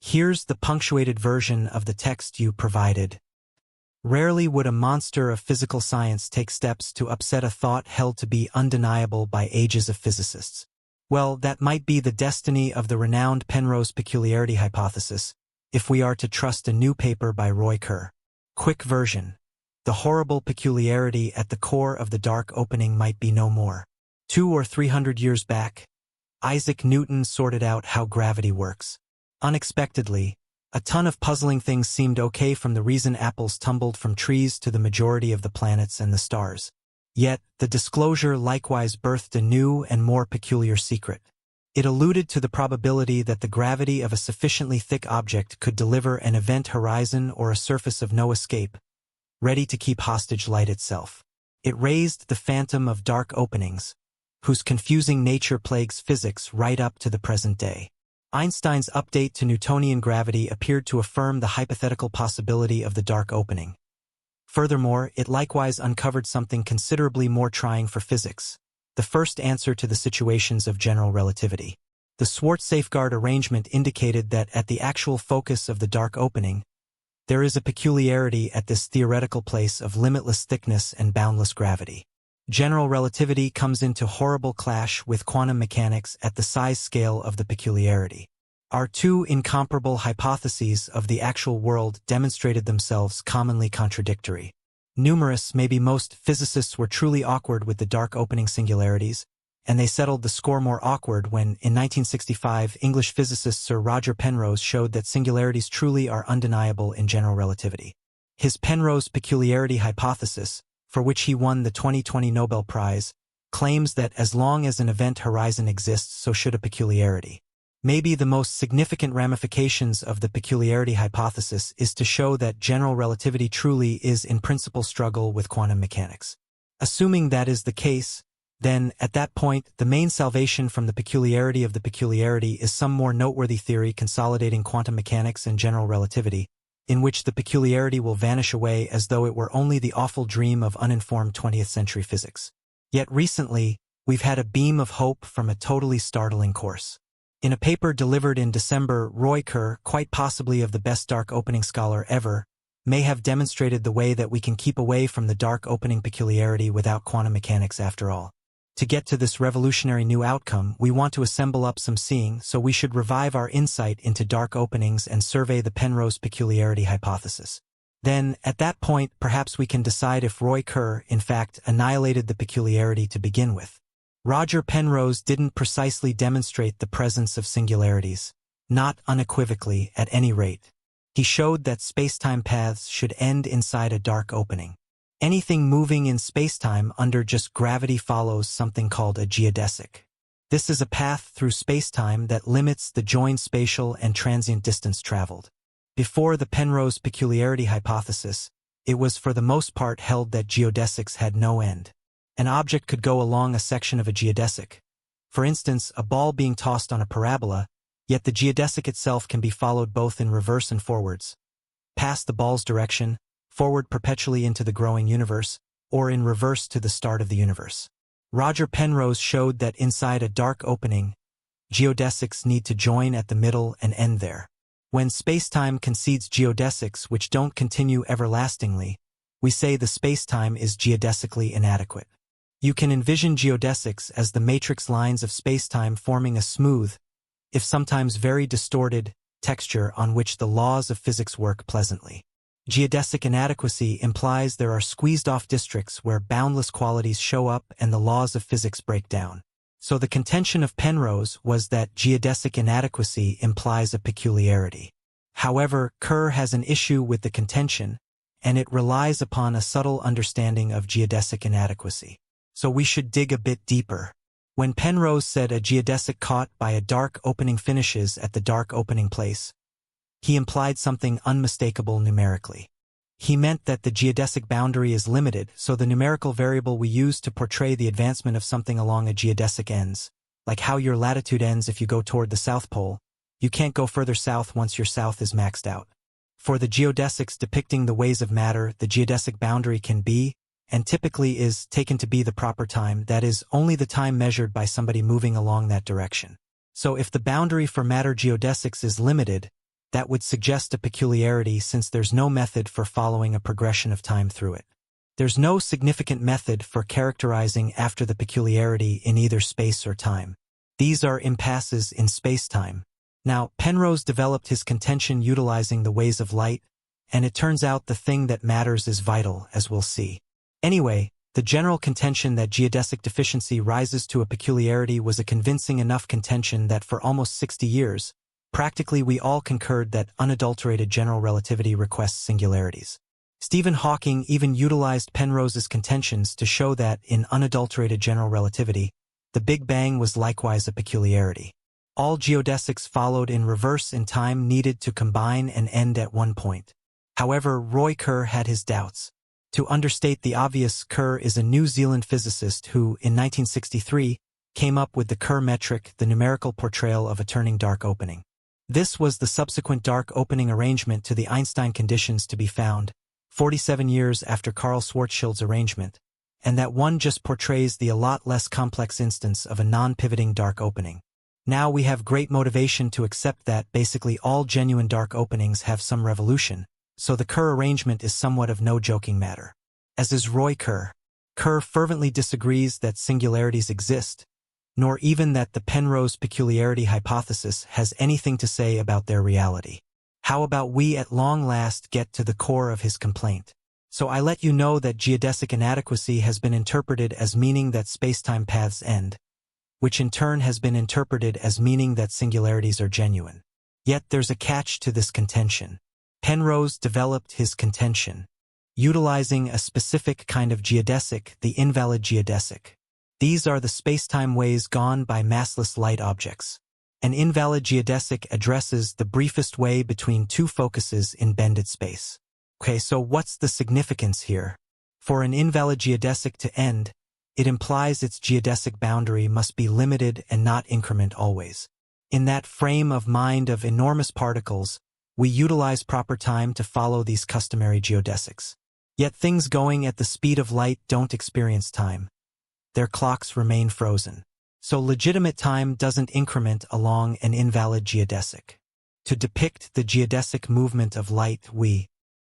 Here's the punctuated version of the text you provided. Rarely would a monster of physical science take steps to upset a thought held to be undeniable by ages of physicists. Well, that might be the destiny of the renowned Penrose peculiarity hypothesis, if we are to trust a new paper by Roy Kerr. Quick version. The horrible peculiarity at the core of the dark opening might be no more. 200 or 300 years back, Isaac Newton sorted out how gravity works. Unexpectedly, a ton of puzzling things seemed okay, from the reason apples tumbled from trees to the majority of the planets and the stars. Yet, the disclosure likewise birthed a new and more peculiar secret. It alluded to the probability that the gravity of a sufficiently thick object could deliver an event horizon or a surface of no escape, ready to keep hostage light itself. It raised the phantom of dark openings, whose confusing nature plagues physics right up to the present day. Einstein's update to Newtonian gravity appeared to affirm the hypothetical possibility of the dark opening. Furthermore, it likewise uncovered something considerably more trying for physics: the first answer to the situations of general relativity. The Schwarz-Safeguard arrangement indicated that at the actual focus of the dark opening, there is a peculiarity at this theoretical place of limitless thickness and boundless gravity. General relativity comes into horrible clash with quantum mechanics at the size scale of the peculiarity. Our two incomparable hypotheses of the actual world demonstrated themselves commonly contradictory. Numerous, maybe most, physicists were truly awkward with the dark opening singularities, and they settled the score more awkward when, in 1965, English physicist Sir Roger Penrose showed that singularities truly are undeniable in general relativity. His Penrose peculiarity hypothesis, for which he won the 2020 Nobel Prize, claims that as long as an event horizon exists, so should a peculiarity. Maybe the most significant ramifications of the peculiarity hypothesis is to show that general relativity truly is in principle struggle with quantum mechanics. Assuming that is the case, then, at that point, the main salvation from the peculiarity of the peculiarity is some more noteworthy theory consolidating quantum mechanics and general relativity, in which the peculiarity will vanish away as though it were only the awful dream of uninformed 20th century physics. Yet recently, we've had a beam of hope from a totally startling course. In a paper delivered in December, Roy Kerr, quite possibly of the best dark opening scholar ever, may have demonstrated the way that we can keep away from the dark opening peculiarity without quantum mechanics after all. To get to this revolutionary new outcome, we want to assemble up some seeing, so we should revive our insight into dark openings and survey the Penrose peculiarity hypothesis. Then, at that point, perhaps we can decide if Roy Kerr, in fact, annihilated the peculiarity to begin with. Roger Penrose didn't precisely demonstrate the presence of singularities, not unequivocally, at any rate. He showed that spacetime paths should end inside a dark opening. Anything moving in spacetime under just gravity follows something called a geodesic. This is a path through spacetime that limits the joined spatial and transient distance traveled. Before the Penrose peculiarity hypothesis, it was for the most part held that geodesics had no end. An object could go along a section of a geodesic. For instance, a ball being tossed on a parabola, yet the geodesic itself can be followed both in reverse and forwards. Past the ball's direction, forward perpetually into the growing universe, or in reverse to the start of the universe. Roger Penrose showed that inside a dark opening, geodesics need to join at the middle and end there. When spacetime concedes geodesics which don't continue everlastingly, we say the spacetime is geodesically inadequate. You can envision geodesics as the matrix lines of spacetime forming a smooth, if sometimes very distorted, texture on which the laws of physics work pleasantly. Geodesic inadequacy implies there are squeezed-off districts where boundless qualities show up and the laws of physics break down. So the contention of Penrose was that geodesic inadequacy implies a peculiarity. However, Kerr has an issue with the contention, and it relies upon a subtle understanding of geodesic inadequacy. So we should dig a bit deeper. When Penrose said a geodesic caught by a dark opening finishes at the dark opening place, he implied something unmistakable numerically. He meant that the geodesic boundary is limited, so the numerical variable we use to portray the advancement of something along a geodesic ends, like how your latitude ends if you go toward the South Pole. You can't go further south once your south is maxed out. For the geodesics depicting the ways of matter, the geodesic boundary can be, and typically is, taken to be the proper time, that is, only the time measured by somebody moving along that direction. So if the boundary for matter geodesics is limited, That would suggest a peculiarity since there's no method for following a progression of time through it. There's no significant method for characterizing after the peculiarity in either space or time. These are impasses in spacetime. Now, Penrose developed his contention utilizing the ways of light, and it turns out the thing that matters is vital, as we'll see. Anyway, the general contention that geodesic deficiency rises to a peculiarity was a convincing enough contention that for almost 60 years, practically we all concurred that unadulterated general relativity requests singularities. Stephen Hawking even utilized Penrose's contentions to show that in unadulterated general relativity, the Big Bang was likewise a peculiarity. All geodesics followed in reverse in time needed to combine and end at one point. However, Roy Kerr had his doubts. To understate the obvious, Kerr is a New Zealand physicist who, in 1963, came up with the Kerr metric, the numerical portrayal of a turning dark opening. This was the subsequent dark opening arrangement to the Einstein conditions to be found, 47 years after Karl Schwarzschild's arrangement, and that one just portrays the a lot less complex instance of a non-pivoting dark opening. Now we have great motivation to accept that basically all genuine dark openings have some revolution, so the Kerr arrangement is somewhat of no joking matter. As is Roy Kerr. Kerr fervently disagrees that singularities exist, nor even that the Penrose peculiarity hypothesis has anything to say about their reality. How about we at long last get to the core of his complaint? So I let you know that geodesic inadequacy has been interpreted as meaning that spacetime paths end, which in turn has been interpreted as meaning that singularities are genuine. Yet there's a catch to this contention. Penrose developed his contention, utilizing a specific kind of geodesic, the invalid geodesic. These are the spacetime ways gone by massless light objects. An invalid geodesic addresses the briefest way between two focuses in bended space. Okay, so what's the significance here? For an invalid geodesic to end, it implies its geodesic boundary must be limited and not increment always. In that frame of mind of enormous particles, we utilize proper time to follow these customary geodesics. Yet things going at the speed of light don't experience time. Their clocks remain frozen. So legitimate time doesn't increment along an invalid geodesic. To depict the geodesic movement of light, we